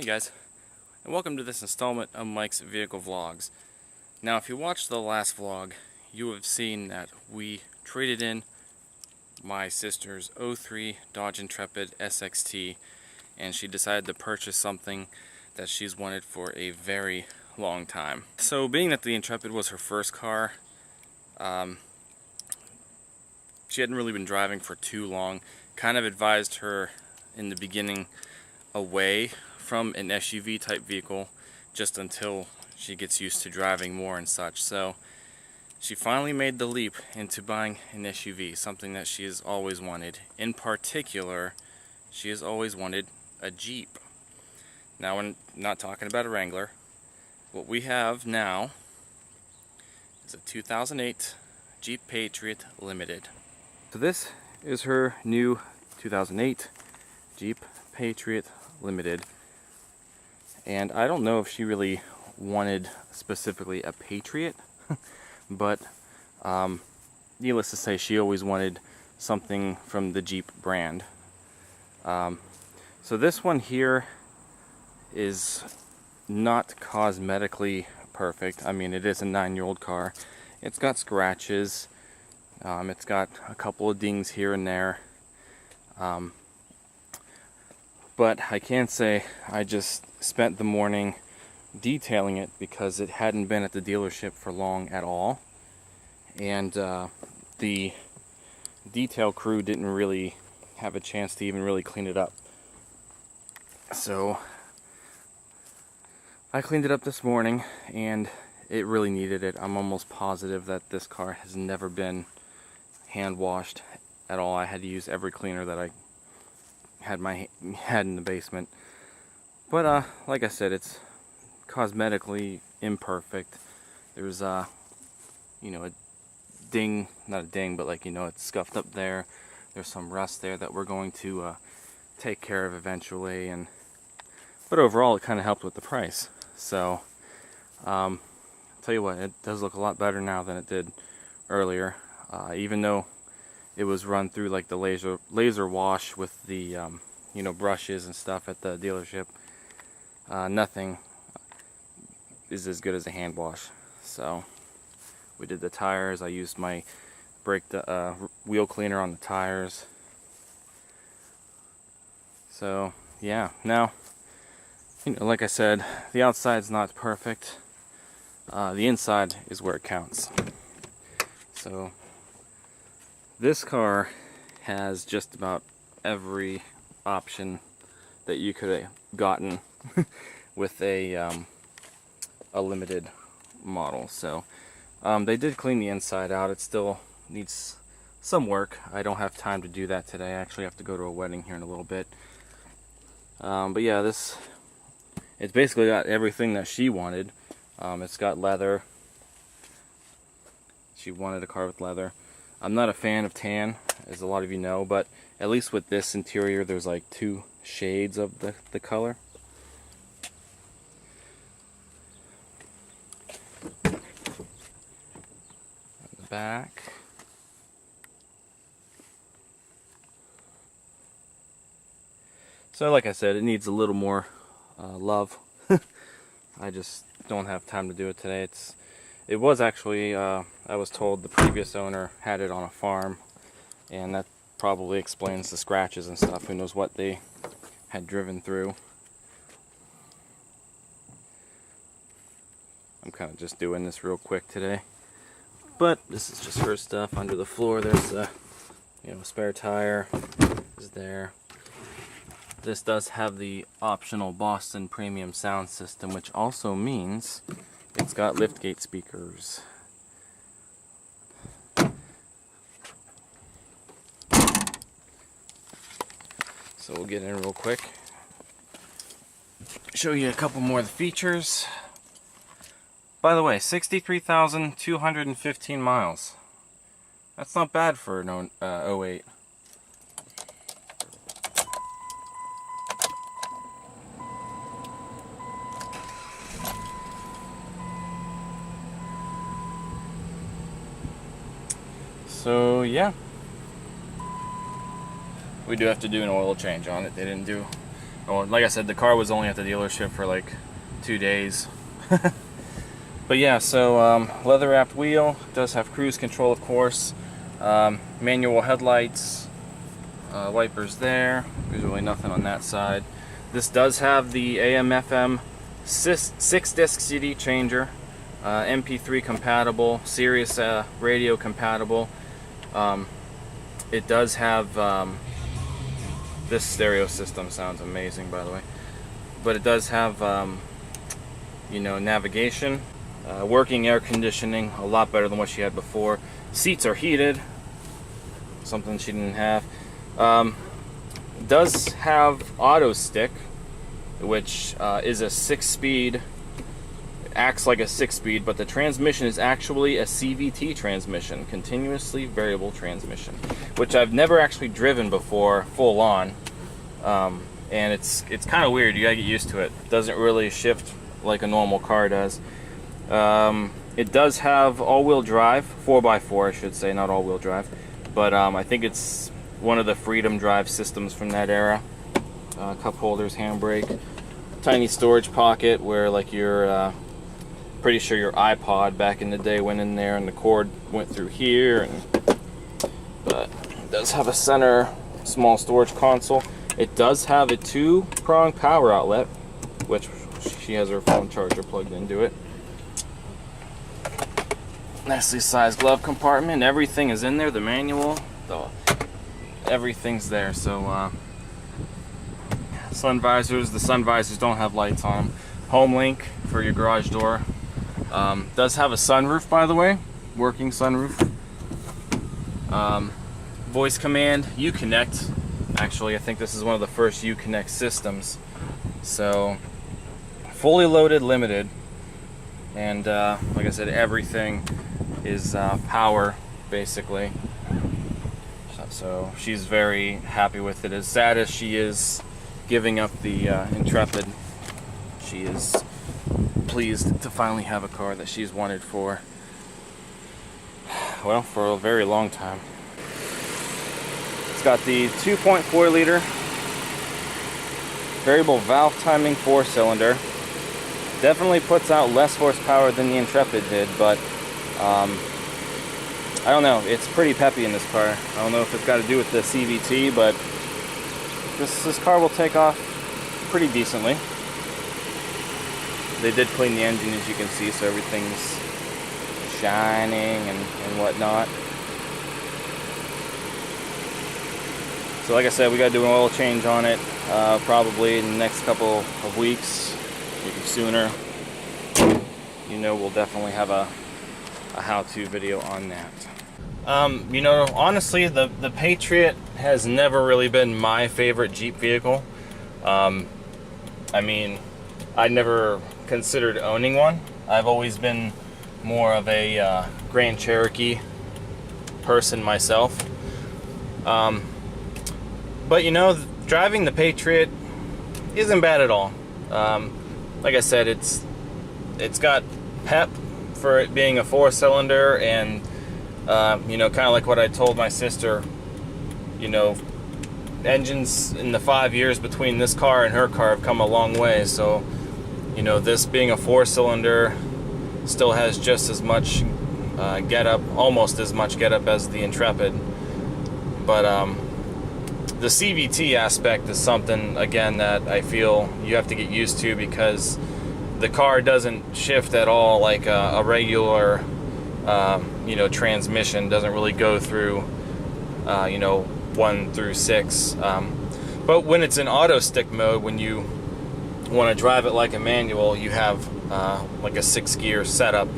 Hey guys, and welcome to this installment of Mike's Vehicle Vlogs. Now if you watched the last vlog, you have seen that we traded in my sister's '03 Dodge Intrepid SXT, and she decided to purchase something that she's wanted for a very long time. So being that the Intrepid was her first car, she hadn't really been driving for too long. Kind of advised her in the beginning away from an SUV type vehicle just until she gets used to driving more and such. So she finally made the leap into buying an SUV, something that she has always wanted. In particular, she has always wanted a Jeep. Now we're not talking about a Wrangler. What we have now is a 2008 Jeep Patriot Limited. So this is her new 2008 Jeep Patriot Limited. And I don't know if she really wanted specifically a Patriot, but needless to say, she always wanted something from the Jeep brand. So this one here is not cosmetically perfect. I mean, it is a 9-year-old car. It's got scratches. It's got a couple of dings here and there. But I can say I just spent the morning detailing it because it hadn't been at the dealership for long at all. And the detail crew didn't really have a chance to even really clean it up. So I cleaned it up this morning and it really needed it. I'm almost positive that this car has never been hand washed at all. I had to use every cleaner that I had in the basement. But like I said, it's cosmetically imperfect. There's a ding, not a ding, but it's scuffed up there. There's some rust there that we're going to take care of eventually, but overall it kind of helped with the price. So I'll tell you what, it does look a lot better now than it did earlier, even though it was run through like the laser wash with the brushes and stuff at the dealership. Nothing is as good as a hand wash. So we did the tires. I used my wheel cleaner on the tires. So yeah, now like I said, the outside's not perfect. The inside is where it counts. So this car has just about every option that you could have gotten with a limited model. So they did clean the inside out. It still needs some work. I don't have time to do that today. I actually have to go to a wedding here in a little bit. But yeah, it's basically got everything that she wanted. It's got leather. She wanted a car with leather. I'm not a fan of tan, as a lot of you know, but at least with this interior, there's like 2 shades of the color. On the back. So like I said, it needs a little more love. I just don't have time to do it today. It was actually, I was told the previous owner had it on a farm, and that probably explains the scratches and stuff. Who knows what they had driven through. I'm kind of just doing this real quick today. But this is just her stuff. Under the floor there's a spare tire is there. This does have the optional Boston premium sound system, which also means it's got liftgate speakers. So we'll get in real quick. Show you a couple more of the features. By the way, 63,215 miles. That's not bad for an 08. So yeah, we do have to do an oil change on it. They didn't do Well, like I said, the car was only at the dealership for like 2 days. But yeah, so leather wrapped wheel, does have cruise control, of course, manual headlights, wipers there. There's really nothing on that side. This does have the AM/FM 6-disc CD changer, MP3 compatible, Sirius radio compatible. It does have this stereo system sounds amazing, by the way. But it does have you know, navigation, working air conditioning, a lot better than what she had before. Seats are heated, something she didn't have. Does have auto stick, which is a 6-speed. Acts like a 6-speed, but the transmission is actually a CVT transmission, continuously variable transmission, which I've never actually driven before full on, and it's kind of weird. You gotta get used to it. It doesn't really shift like a normal car does. It does have all-wheel drive, 4x4 I should say, not all-wheel drive, but I think it's one of the Freedom Drive systems from that era. Cup holders, handbrake, tiny storage pocket where like your pretty sure your iPod back in the day went in there, and the cord went through here. But it does have a center small storage console. It does have a 2-prong power outlet, which she has her phone charger plugged into it. Nicely sized glove compartment. Everything is in there. The manual, everything's there. So sun visors. The sun visors don't have lights on them. Home link for your garage door. Does have a sunroof, by the way, working sunroof. Voice command, Uconnect. Actually, I think this is one of the first Uconnect systems. So, fully loaded, limited, and like I said, everything is power, basically. So she's very happy with it. As sad as she is giving up the Intrepid, she is pleased to finally have a car that she's wanted for, well, for a very long time. It's got the 2.4 liter variable valve timing 4-cylinder. Definitely puts out less horsepower than the Intrepid did, but I don't know, it's pretty peppy in this car. I don't know if it's got to do with the CVT, but this car will take off pretty decently. They did clean the engine, as you can see, so everything's shining and whatnot. So like I said, we got to do an oil change on it probably in the next couple of weeks, maybe sooner. You know, we'll definitely have a how-to video on that. You know, honestly, the Patriot has never really been my favorite Jeep vehicle. I mean, I never considered owning one. I've always been more of a Grand Cherokee person myself. But you know, driving the Patriot isn't bad at all. Like I said, it's got pep for it being a 4-cylinder, and you know, kind of like what I told my sister, you know, engines in the 5 years between this car and her car have come a long way. So, you know, this being a 4-cylinder still has just as much get-up, almost as much get-up as the Intrepid. But the CVT aspect is something, again, that I feel you have to get used to, because the car doesn't shift at all like a regular you know, transmission. Doesn't really go through you know, 1 through 6. But when it's in auto stick mode, when you want to drive it like a manual, you have like a 6-gear setup.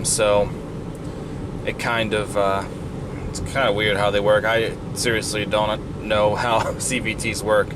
So it kind of it's kind of weird how they work. I seriously don't know how CVTs work,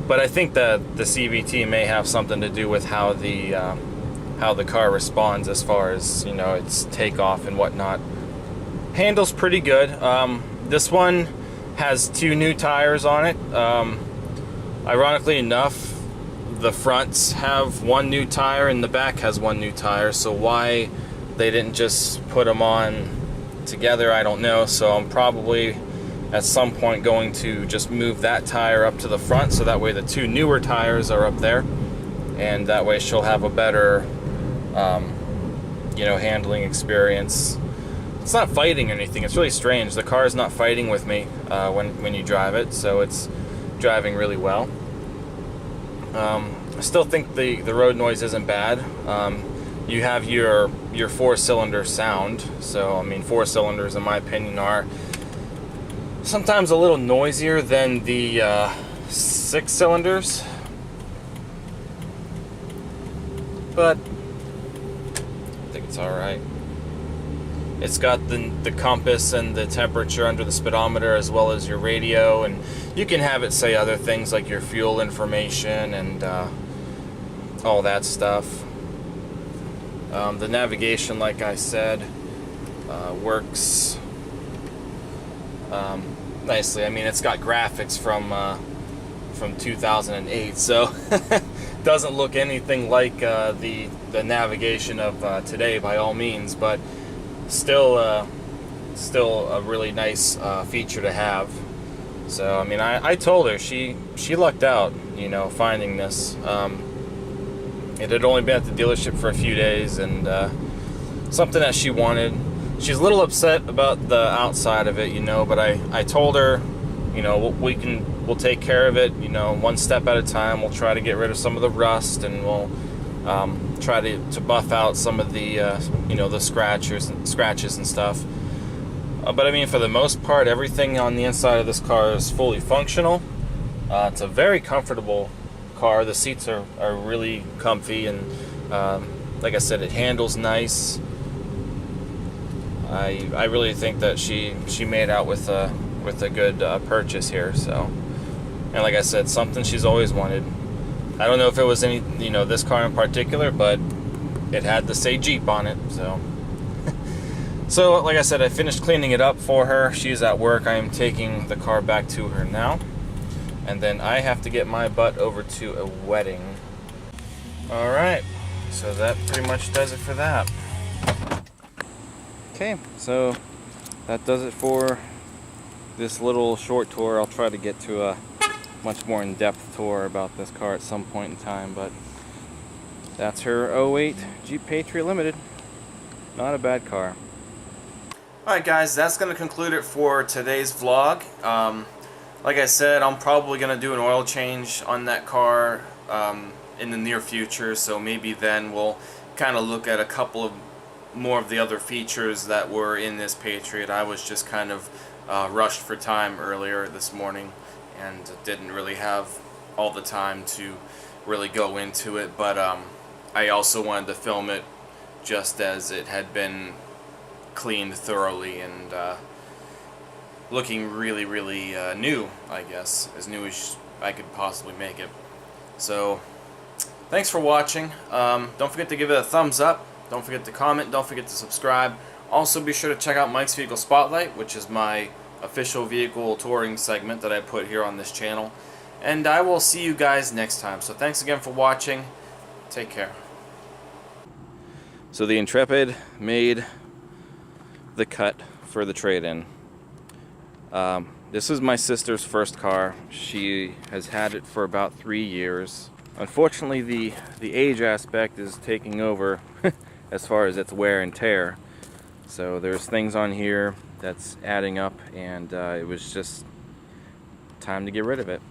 but I think that the CVT may have something to do with how the car responds as far as, you know, its takeoff and whatnot. Handles pretty good. This one has 2 new tires on it. Ironically enough, the fronts have 1 new tire and the back has 1 new tire, so why they didn't just put them on together, I don't know. So I'm probably at some point going to just move that tire up to the front, so that way the two newer tires are up there, and that way she'll have a better you know, handling experience. It's not fighting or anything. It's really strange. The car is not fighting with me when you drive it, so it's driving really well. I still think the road noise isn't bad. You have your 4-cylinder sound, so I mean 4 cylinders in my opinion are sometimes a little noisier than the 6 cylinders, but I think it's alright. It's got the compass and the temperature under the speedometer, as well as your radio, and you can have it say other things like your fuel information and all that stuff. The navigation, like I said, works nicely. I mean, it's got graphics from 2008, so doesn't look anything like the navigation of today by all means, but still a really nice feature to have. So I mean, I told her she lucked out, you know, finding this. It had only been at the dealership for a few days, and something that she wanted. She's a little upset about the outside of it, you know, but I told her, you know, we'll take care of it, you know, one step at a time. We'll try to get rid of some of the rust, and we'll try to buff out some of the you know, the scratches and stuff. But I mean, for the most part, everything on the inside of this car is fully functional. It's a very comfortable car. The seats are really comfy, and like I said, it handles nice. I really think that she made out with a good purchase here. So, and like I said, something she's always wanted. I don't know if it was any, you know, this car in particular, but it had the say Jeep on it. So so like I said, I finished cleaning it up for her. She's at work. I am taking the car back to her now, and then I have to get my butt over to a wedding. Alright, so that pretty much does it for that. Okay, so that does it for this little short tour. I'll try to get to a much more in-depth tour about this car at some point in time, but that's her 08 Jeep Patriot Limited. Not a bad car. Alright guys, that's going to conclude it for today's vlog. Like I said, I'm probably going to do an oil change on that car in the near future, so maybe then we'll kind of look at a couple of more of the other features that were in this Patriot. I was just kind of rushed for time earlier this morning and didn't really have all the time to really go into it, but I also wanted to film it just as it had been cleaned thoroughly and looking really new, I guess, as new as I could possibly make it. So thanks for watching. Don't forget to give it a thumbs up, don't forget to comment, don't forget to subscribe. Also be sure to check out Mike's Vehicle Spotlight, which is my official vehicle touring segment that I put here on this channel, and I will see you guys next time. So thanks again for watching. Take care. So the Intrepid made the cut for the trade-in. This is my sister's first car. She has had it for about 3 years. Unfortunately, the age aspect is taking over as far as its wear and tear. So there's things on here that's adding up, and it was just time to get rid of it.